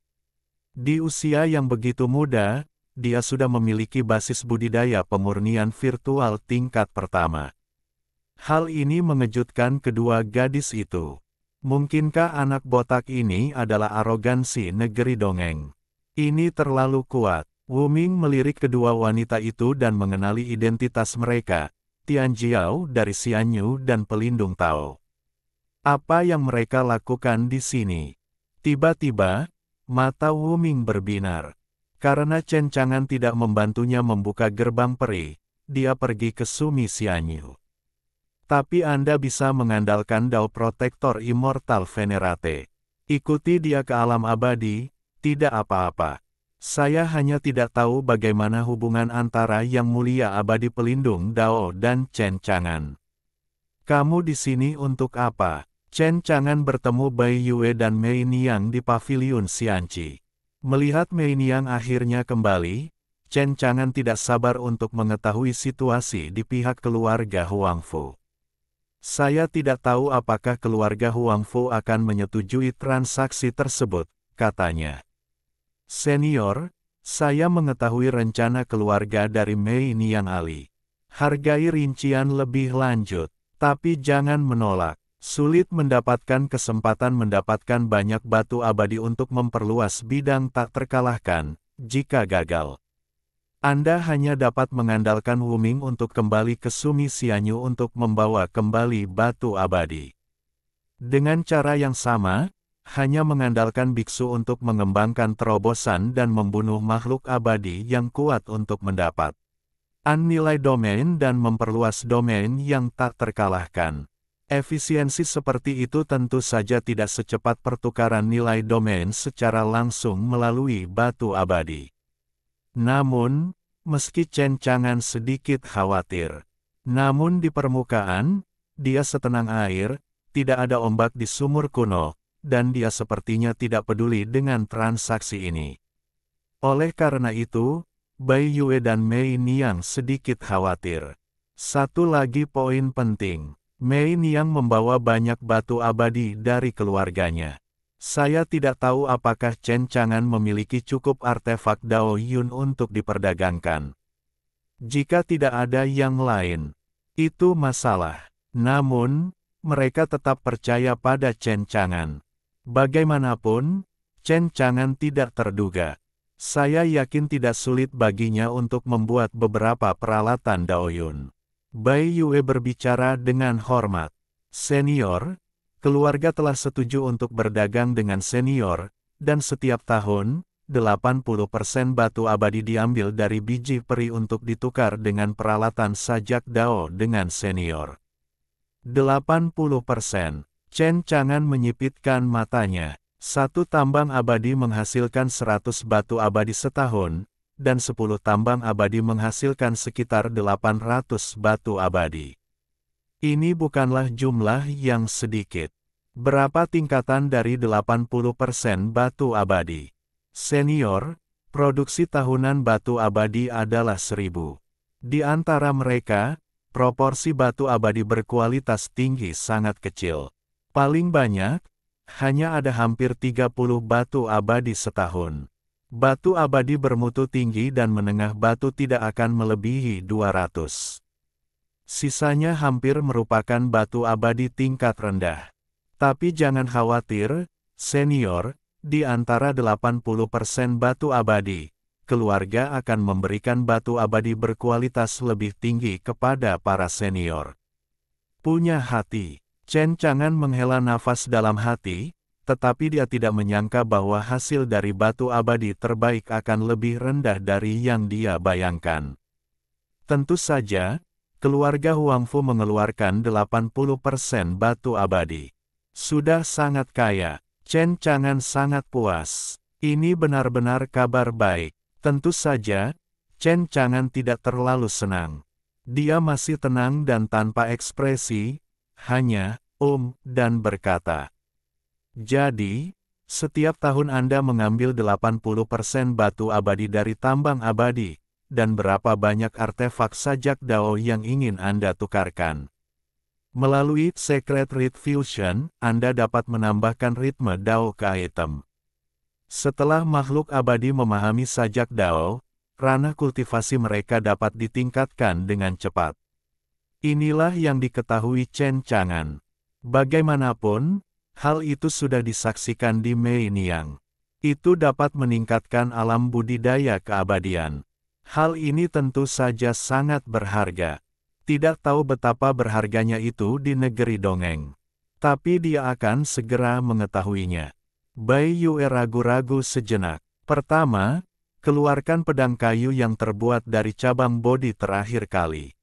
Di usia yang begitu muda, dia sudah memiliki basis budidaya pemurnian virtual tingkat pertama. Hal ini mengejutkan kedua gadis itu. Mungkinkah anak botak ini adalah arogansi negeri dongeng? Ini terlalu kuat. Wu Ming melirik kedua wanita itu dan mengenali identitas mereka, Tian Jiao dari Xianyu dan pelindung Tao. Apa yang mereka lakukan di sini? Tiba-tiba, mata Wu Ming berbinar. Karena Chen Chang'an tidak membantunya membuka gerbang peri, dia pergi ke Sumi Xianyu. Tapi Anda bisa mengandalkan Dao Protektor Immortal Venerate. Ikuti dia ke alam abadi, tidak apa-apa. Saya hanya tidak tahu bagaimana hubungan antara Yang Mulia Abadi Pelindung Dao dan Chen Chang'an. Kamu di sini untuk apa? Chen Chang'an bertemu Bai Yue dan Mei Niang di paviliun Xianqi. Melihat Mei Niang akhirnya kembali, Chen Chang'an tidak sabar untuk mengetahui situasi di pihak keluarga Huangfu. Saya tidak tahu apakah keluarga Huangfu akan menyetujui transaksi tersebut, katanya. Senior, saya mengetahui rencana keluarga dari Mei Niang Ali. Hargai rincian lebih lanjut, tapi jangan menolak. Sulit mendapatkan kesempatan mendapatkan banyak batu abadi untuk memperluas bidang tak terkalahkan, jika gagal. Anda hanya dapat mengandalkan Wu Ming untuk kembali ke Sumi Xianyu untuk membawa kembali batu abadi. Dengan cara yang sama, hanya mengandalkan biksu untuk mengembangkan terobosan dan membunuh makhluk abadi yang kuat untuk mendapat nilai domain dan memperluas domain yang tak terkalahkan. Efisiensi seperti itu tentu saja tidak secepat pertukaran nilai domain secara langsung melalui batu abadi. Namun, meski Chen Chang'an sedikit khawatir, namun di permukaan, dia setenang air, tidak ada ombak di sumur kuno, dan dia sepertinya tidak peduli dengan transaksi ini. Oleh karena itu, Bai Yue dan Mei Niang sedikit khawatir. Satu lagi poin penting, Mei Niang membawa banyak batu abadi dari keluarganya. Saya tidak tahu apakah Chen Chang'an memiliki cukup artefak Dao Yun untuk diperdagangkan. Jika tidak ada yang lain, itu masalah. Namun, mereka tetap percaya pada Chen Chang'an. Bagaimanapun, Chen Chang'an tidak terduga. Saya yakin tidak sulit baginya untuk membuat beberapa peralatan Dao Yun. Bai Yue berbicara dengan hormat. Senior, keluarga telah setuju untuk berdagang dengan senior, dan setiap tahun, 80% batu abadi diambil dari biji peri untuk ditukar dengan peralatan sajak Dao dengan senior. 80%. Chen Chang'an menyipitkan matanya. Satu tambang abadi menghasilkan 100 batu abadi setahun, dan 10 tambang abadi menghasilkan sekitar 800 batu abadi. Ini bukanlah jumlah yang sedikit. Berapa tingkatan dari 80% batu abadi? Senior, produksi tahunan batu abadi adalah 1000. Di antara mereka, proporsi batu abadi berkualitas tinggi sangat kecil. Paling banyak, hanya ada hampir 30 batu abadi setahun. Batu abadi bermutu tinggi dan menengah batu tidak akan melebihi 200. Sisanya hampir merupakan batu abadi tingkat rendah. Tapi jangan khawatir, senior, di antara 80% batu abadi, keluarga akan memberikan batu abadi berkualitas lebih tinggi kepada para senior. Punya hati. Chen Chang'an menghela nafas dalam hati, tetapi dia tidak menyangka bahwa hasil dari batu abadi terbaik akan lebih rendah dari yang dia bayangkan. Tentu saja, keluarga Huangfu mengeluarkan 80% batu abadi. Sudah sangat kaya. Chen Chang'an sangat puas. Ini benar-benar kabar baik. Tentu saja, Chen Chang'an tidak terlalu senang. Dia masih tenang dan tanpa ekspresi, hanya dan berkata, "Jadi, setiap tahun Anda mengambil 80% batu abadi dari tambang abadi, dan berapa banyak artefak sajak Dao yang ingin Anda tukarkan? Melalui Secret Rite Fusion, Anda dapat menambahkan ritme Dao ke item. Setelah makhluk abadi memahami sajak Dao, ranah kultivasi mereka dapat ditingkatkan dengan cepat." Inilah yang diketahui Chen Chang'an. Bagaimanapun, hal itu sudah disaksikan di Mei Niang. Itu dapat meningkatkan alam budidaya keabadian. Hal ini tentu saja sangat berharga. Tidak tahu betapa berharganya itu di negeri dongeng. Tapi dia akan segera mengetahuinya. Bai Yue ragu-ragu sejenak. Pertama, keluarkan pedang kayu yang terbuat dari cabang bodi terakhir kali.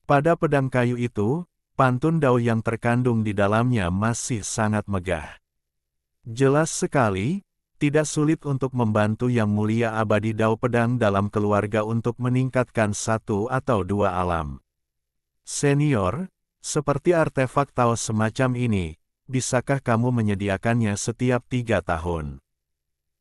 Pada pedang kayu itu, pantun Dao yang terkandung di dalamnya masih sangat megah. Jelas sekali, tidak sulit untuk membantu Yang Mulia Abadi Dao Pedang dalam keluarga untuk meningkatkan satu atau dua alam. Senior, seperti artefak Tao semacam ini, bisakah kamu menyediakannya setiap 3 tahun?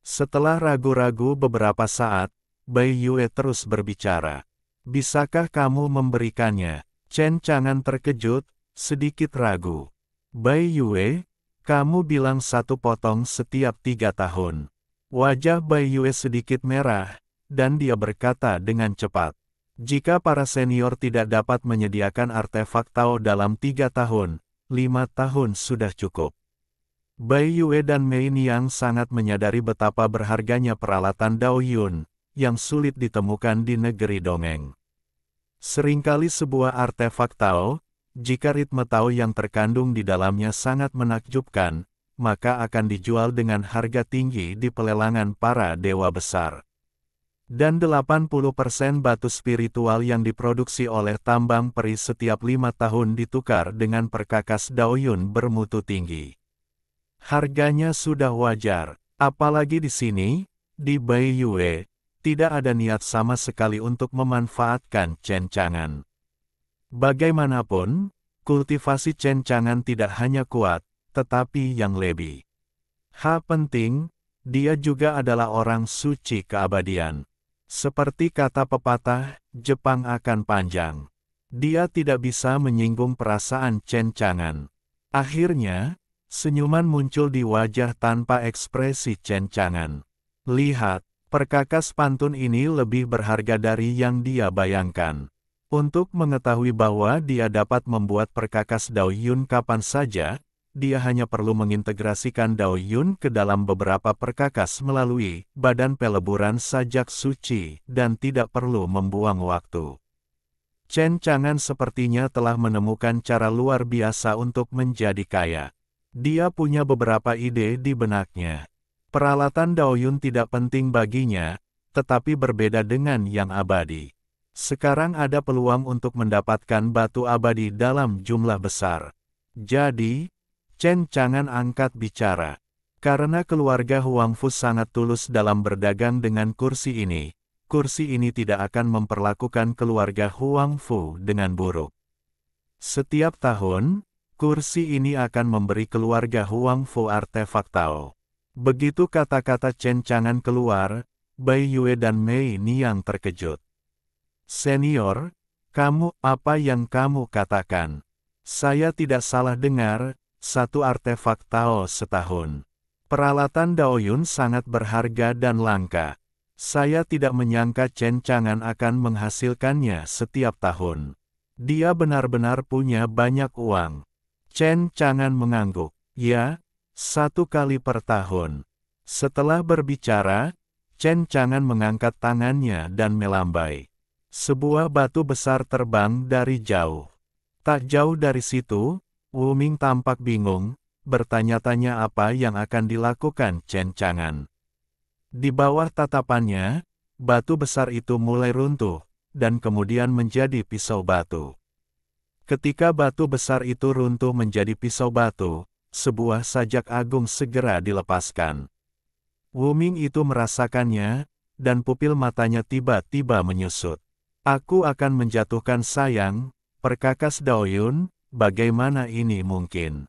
Setelah ragu-ragu beberapa saat, Bai Yue terus berbicara. Bisakah kamu memberikannya? Chen Chang'an terkejut, sedikit ragu. Bai Yue, kamu bilang 1 potong setiap 3 tahun. Wajah Bai Yue sedikit merah, dan dia berkata dengan cepat. Jika para senior tidak dapat menyediakan artefak Tao dalam 3 tahun, 5 tahun sudah cukup. Bai Yue dan Mei Niang sangat menyadari betapa berharganya peralatan Dao Yun, yang sulit ditemukan di negeri dongeng. Seringkali sebuah artefak Tao, jika ritme Tao yang terkandung di dalamnya sangat menakjubkan, maka akan dijual dengan harga tinggi di pelelangan para dewa besar. Dan 80% batu spiritual yang diproduksi oleh tambang peri setiap 5 tahun ditukar dengan perkakas Dao Yun bermutu tinggi. Harganya sudah wajar, apalagi di sini, di Bai Yue, tidak ada niat sama sekali untuk memanfaatkan Chen Chang'an. Bagaimanapun, kultivasi Chen Chang'an tidak hanya kuat, tetapi yang lebih penting, dia juga adalah orang suci keabadian. Seperti kata pepatah, Jepang akan panjang. Dia tidak bisa menyinggung perasaan Chen Chang'an. Akhirnya, senyuman muncul di wajah tanpa ekspresi Chen Chang'an. Lihat, perkakas pantun ini lebih berharga dari yang dia bayangkan. Untuk mengetahui bahwa dia dapat membuat perkakas Dao Yun kapan saja, dia hanya perlu mengintegrasikan Dao Yun ke dalam beberapa perkakas melalui badan peleburan sajak suci, dan tidak perlu membuang waktu. Chen Chang'an sepertinya telah menemukan cara luar biasa untuk menjadi kaya. Dia punya beberapa ide di benaknya. Peralatan Dao Yun tidak penting baginya, tetapi berbeda dengan yang abadi. Sekarang ada peluang untuk mendapatkan batu abadi dalam jumlah besar. Jadi, Chen Chang'an angkat bicara. Karena keluarga Huangfu sangat tulus dalam berdagang dengan kursi ini tidak akan memperlakukan keluarga Huangfu dengan buruk. Setiap tahun, kursi ini akan memberi keluarga Huangfu artefak Tao. Begitu kata-kata Chen Chang'an keluar, Bai Yue dan Mei Niang terkejut. Senior, apa yang kamu katakan? Saya tidak salah dengar. 1 artefak Tao setahun. Peralatan Dao Yun sangat berharga dan langka. Saya tidak menyangka Chen Chang'an akan menghasilkannya setiap tahun. Dia benar-benar punya banyak uang. Chen Chang'an mengangguk. Ya, 1 kali per tahun. Setelah berbicara, Chen Chang'an mengangkat tangannya dan melambai. Sebuah batu besar terbang dari jauh. Tak jauh dari situ, Wu Ming tampak bingung, bertanya-tanya apa yang akan dilakukan Chen Chang'an. Di bawah tatapannya, batu besar itu mulai runtuh, dan kemudian menjadi pisau batu. Ketika batu besar itu runtuh menjadi pisau batu, sebuah sajak agung segera dilepaskan. Wu Ming itu merasakannya, dan pupil matanya tiba-tiba menyusut. Aku akan menjatuhkan sayang, perkakas Daoyun, bagaimana ini mungkin?